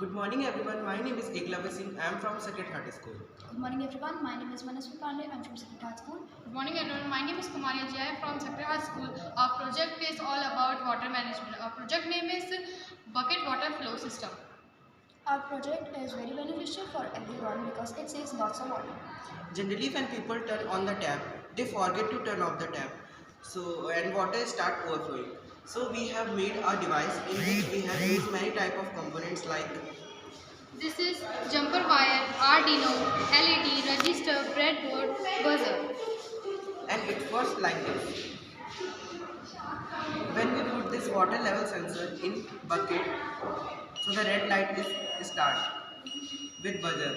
Good morning everyone, my name is Eklavya Singh, I am from Sacred Heart School. Good morning everyone, my name is Manasvi Pandey, I am from Sacred Heart School. Good morning everyone, my name is Kumari Jai from Sacred Heart School. Our project is all about water management. Our project name is Bucket Water Flow System. Our project is very beneficial for everyone because it saves lots of water. Generally when people turn on the tap, they forget to turn off the tap. And water start overflowing. So we have made a device in which we have used many type of components like This is jumper wire, Arduino, LED, register, breadboard, buzzer. and it works like this. When we put this water level sensor in bucket, so the red light is start with buzzer.